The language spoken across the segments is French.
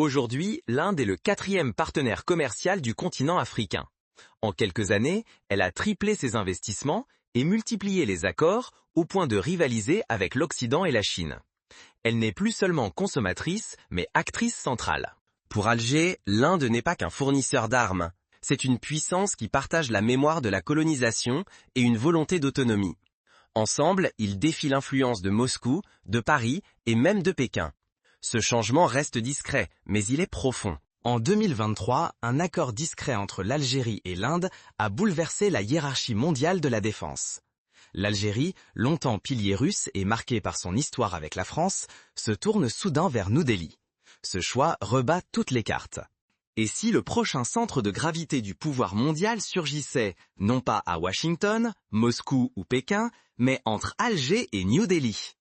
Aujourd'hui, l'Inde est le quatrième partenaire commercial du continent africain. En quelques années, elle a triplé ses investissements et multiplié les accords au point de rivaliser avec l'Occident et la Chine. Elle n'est plus seulement consommatrice, mais actrice centrale. Pour Alger, l'Inde n'est pas qu'un fournisseur d'armes. C'est une puissance qui partage la mémoire de la colonisation et une volonté d'autonomie. Ensemble, ils défient l'influence de Moscou, de Paris et même de Pékin. Ce changement reste discret, mais il est profond. En 2023, un accord discret entre l'Algérie et l'Inde a bouleversé la hiérarchie mondiale de la défense. L'Algérie, longtemps pilier russe et marquée par son histoire avec la France, se tourne soudain vers New Delhi. Ce choix rebat toutes les cartes. Et si le prochain centre de gravité du pouvoir mondial surgissait, non pas à Washington, Moscou ou Pékin, mais entre Alger et New Delhi?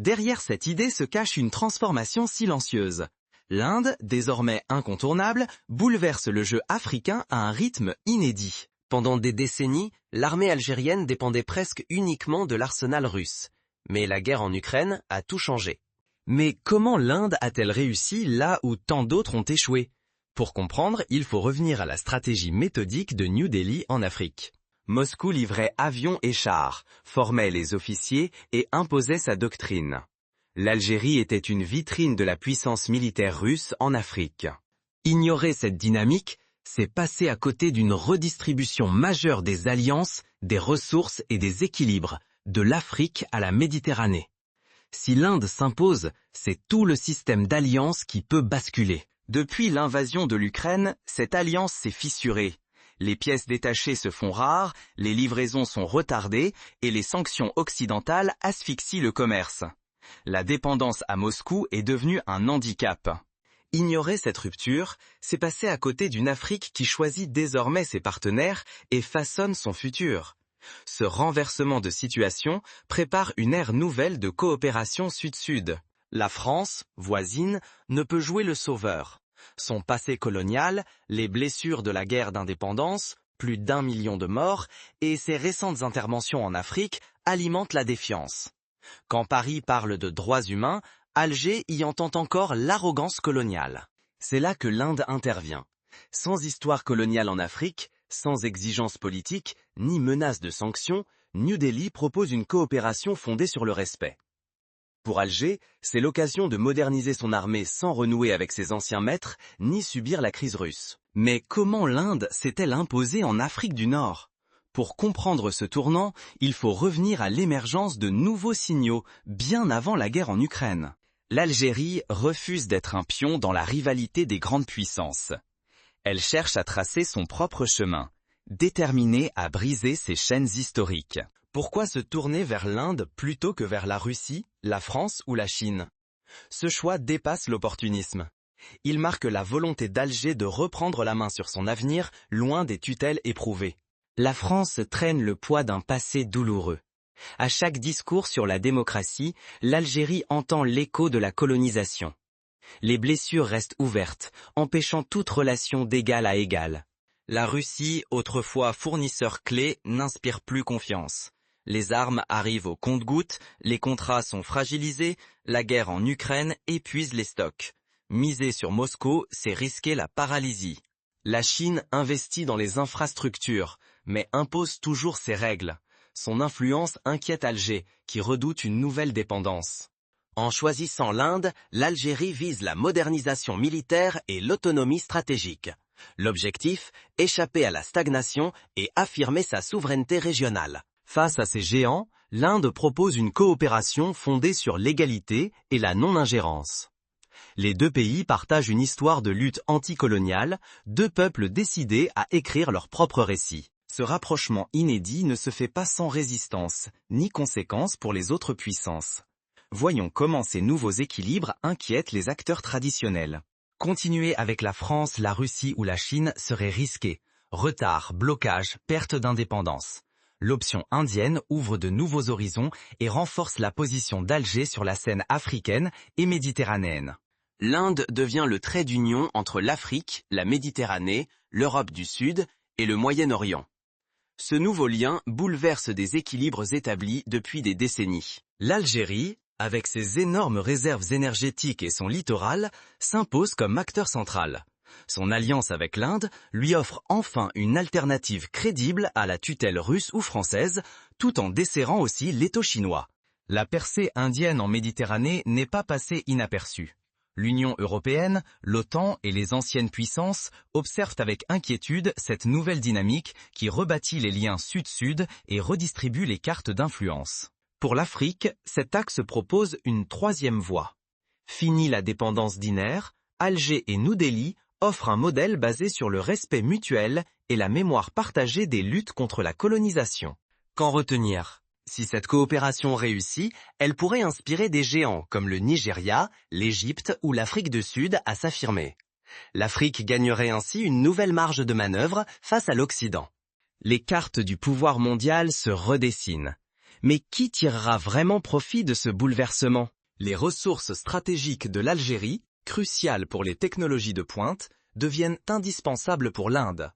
Derrière cette idée se cache une transformation silencieuse. L'Inde, désormais incontournable, bouleverse le jeu africain à un rythme inédit. Pendant des décennies, l'armée algérienne dépendait presque uniquement de l'arsenal russe. Mais la guerre en Ukraine a tout changé. Mais comment l'Inde a-t-elle réussi là où tant d'autres ont échoué? Pour comprendre, il faut revenir à la stratégie méthodique de New Delhi en Afrique. Moscou livrait avions et chars, formait les officiers et imposait sa doctrine. L'Algérie était une vitrine de la puissance militaire russe en Afrique. Ignorer cette dynamique, c'est passer à côté d'une redistribution majeure des alliances, des ressources et des équilibres, de l'Afrique à la Méditerranée. Si l'Inde s'impose, c'est tout le système d'alliances qui peut basculer. Depuis l'invasion de l'Ukraine, cette alliance s'est fissurée. Les pièces détachées se font rares, les livraisons sont retardées et les sanctions occidentales asphyxient le commerce. La dépendance à Moscou est devenue un handicap. Ignorer cette rupture, c'est passer à côté d'une Afrique qui choisit désormais ses partenaires et façonne son futur. Ce renversement de situation prépare une ère nouvelle de coopération sud-sud. La France, voisine, ne peut jouer le sauveur. Son passé colonial, les blessures de la guerre d'indépendance, plus d'1 million de morts, et ses récentes interventions en Afrique alimentent la défiance. Quand Paris parle de droits humains, Alger y entend encore l'arrogance coloniale. C'est là que l'Inde intervient. Sans histoire coloniale en Afrique, sans exigence politique, ni menace de sanctions, New Delhi propose une coopération fondée sur le respect. Pour Alger, c'est l'occasion de moderniser son armée sans renouer avec ses anciens maîtres, ni subir la crise russe. Mais comment l'Inde s'est-elle imposée en Afrique du Nord? Pour comprendre ce tournant, il faut revenir à l'émergence de nouveaux signaux, bien avant la guerre en Ukraine. L'Algérie refuse d'être un pion dans la rivalité des grandes puissances. Elle cherche à tracer son propre chemin, déterminée à briser ses chaînes historiques. Pourquoi se tourner vers l'Inde plutôt que vers la Russie, la France ou la Chine? Ce choix dépasse l'opportunisme. Il marque la volonté d'Alger de reprendre la main sur son avenir, loin des tutelles éprouvées. La France traîne le poids d'un passé douloureux. À chaque discours sur la démocratie, l'Algérie entend l'écho de la colonisation. Les blessures restent ouvertes, empêchant toute relation d'égal à égal. La Russie, autrefois fournisseur clé, n'inspire plus confiance. Les armes arrivent au compte-gouttes, les contrats sont fragilisés, la guerre en Ukraine épuise les stocks. Miser sur Moscou, c'est risquer la paralysie. La Chine investit dans les infrastructures, mais impose toujours ses règles. Son influence inquiète Alger, qui redoute une nouvelle dépendance. En choisissant l'Inde, l'Algérie vise la modernisation militaire et l'autonomie stratégique. L'objectif, échapper à la stagnation et affirmer sa souveraineté régionale. Face à ces géants, l'Inde propose une coopération fondée sur l'égalité et la non-ingérence. Les deux pays partagent une histoire de lutte anticoloniale, deux peuples décidés à écrire leur propre récit. Ce rapprochement inédit ne se fait pas sans résistance, ni conséquences pour les autres puissances. Voyons comment ces nouveaux équilibres inquiètent les acteurs traditionnels. Continuer avec la France, la Russie ou la Chine serait risqué. Retard, blocage, perte d'indépendance. L'option indienne ouvre de nouveaux horizons et renforce la position d'Alger sur la scène africaine et méditerranéenne. L'Inde devient le trait d'union entre l'Afrique, la Méditerranée, l'Europe du Sud et le Moyen-Orient. Ce nouveau lien bouleverse des équilibres établis depuis des décennies. L'Algérie, avec ses énormes réserves énergétiques et son littoral, s'impose comme acteur central. Son alliance avec l'Inde lui offre enfin une alternative crédible à la tutelle russe ou française, tout en desserrant aussi l'étau chinois. La percée indienne en Méditerranée n'est pas passée inaperçue. L'Union européenne, l'OTAN et les anciennes puissances observent avec inquiétude cette nouvelle dynamique qui rebâtit les liens sud-sud et redistribue les cartes d'influence. Pour l'Afrique, cet axe propose une troisième voie. Fini la dépendance dinaire, Alger et New Delhi offrent un modèle basé sur le respect mutuel et la mémoire partagée des luttes contre la colonisation. Qu'en retenir ? Si cette coopération réussit, elle pourrait inspirer des géants comme le Nigeria, l'Égypte ou l'Afrique du Sud à s'affirmer. L'Afrique gagnerait ainsi une nouvelle marge de manœuvre face à l'Occident. Les cartes du pouvoir mondial se redessinent. Mais qui tirera vraiment profit de ce bouleversement ? Les ressources stratégiques de l'Algérie, cruciales pour les technologies de pointe, deviennent indispensables pour l'Inde.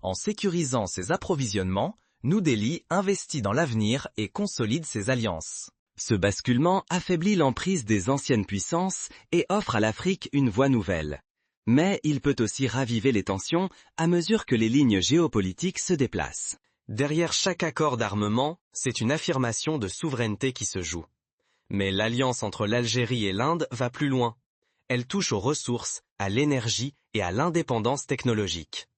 En sécurisant ses approvisionnements, New Delhi investit dans l'avenir et consolide ses alliances. Ce basculement affaiblit l'emprise des anciennes puissances et offre à l'Afrique une voie nouvelle. Mais il peut aussi raviver les tensions à mesure que les lignes géopolitiques se déplacent. Derrière chaque accord d'armement, c'est une affirmation de souveraineté qui se joue. Mais l'alliance entre l'Algérie et l'Inde va plus loin. Elle touche aux ressources, à l'énergie et à l'indépendance technologique.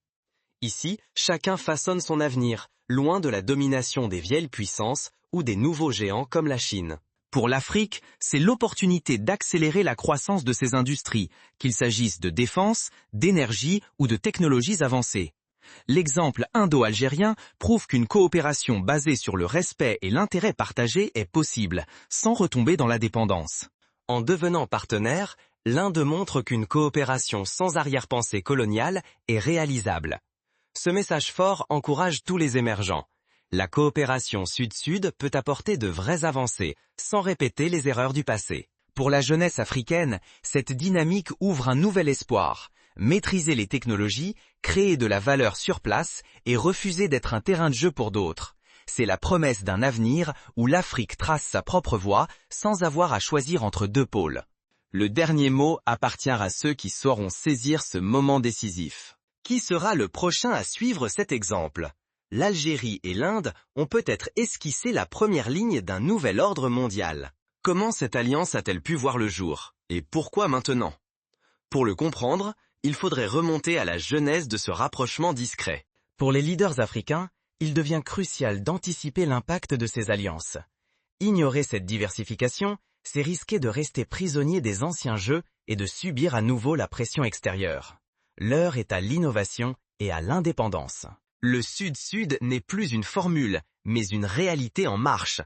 Ici, chacun façonne son avenir, loin de la domination des vieilles puissances ou des nouveaux géants comme la Chine. Pour l'Afrique, c'est l'opportunité d'accélérer la croissance de ses industries, qu'il s'agisse de défense, d'énergie ou de technologies avancées. L'exemple indo-algérien prouve qu'une coopération basée sur le respect et l'intérêt partagé est possible, sans retomber dans la dépendance. En devenant partenaire, l'Inde montre qu'une coopération sans arrière-pensée coloniale est réalisable. Ce message fort encourage tous les émergents. La coopération sud-sud peut apporter de vraies avancées, sans répéter les erreurs du passé. Pour la jeunesse africaine, cette dynamique ouvre un nouvel espoir. Maîtriser les technologies, créer de la valeur sur place et refuser d'être un terrain de jeu pour d'autres. C'est la promesse d'un avenir où l'Afrique trace sa propre voie sans avoir à choisir entre deux pôles. Le dernier mot appartient à ceux qui sauront saisir ce moment décisif. Qui sera le prochain à suivre cet exemple ? L'Algérie et l'Inde ont peut-être esquissé la première ligne d'un nouvel ordre mondial. Comment cette alliance a-t-elle pu voir le jour ? Et pourquoi maintenant ? Pour le comprendre, il faudrait remonter à la genèse de ce rapprochement discret. Pour les leaders africains, il devient crucial d'anticiper l'impact de ces alliances. Ignorer cette diversification, c'est risquer de rester prisonnier des anciens jeux et de subir à nouveau la pression extérieure. L'heure est à l'innovation et à l'indépendance. Le Sud-Sud n'est plus une formule, mais une réalité en marche.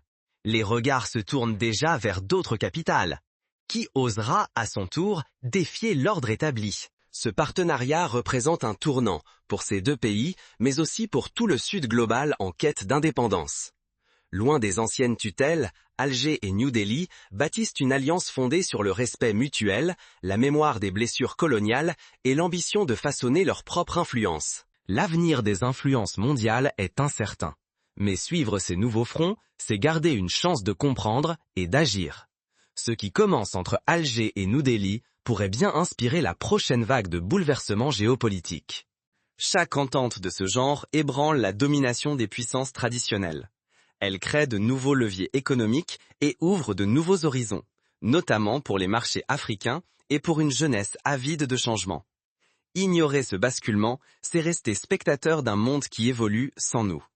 Les regards se tournent déjà vers d'autres capitales. Qui osera, à son tour, défier l'ordre établi ? Ce partenariat représente un tournant pour ces deux pays, mais aussi pour tout le Sud global en quête d'indépendance. Loin des anciennes tutelles, Alger et New Delhi bâtissent une alliance fondée sur le respect mutuel, la mémoire des blessures coloniales et l'ambition de façonner leur propre influence. L'avenir des influences mondiales est incertain. Mais suivre ces nouveaux fronts, c'est garder une chance de comprendre et d'agir. Ce qui commence entre Alger et New Delhi pourrait bien inspirer la prochaine vague de bouleversements géopolitiques. Chaque entente de ce genre ébranle la domination des puissances traditionnelles. Elle crée de nouveaux leviers économiques et ouvre de nouveaux horizons, notamment pour les marchés africains et pour une jeunesse avide de changement. Ignorer ce basculement, c'est rester spectateur d'un monde qui évolue sans nous.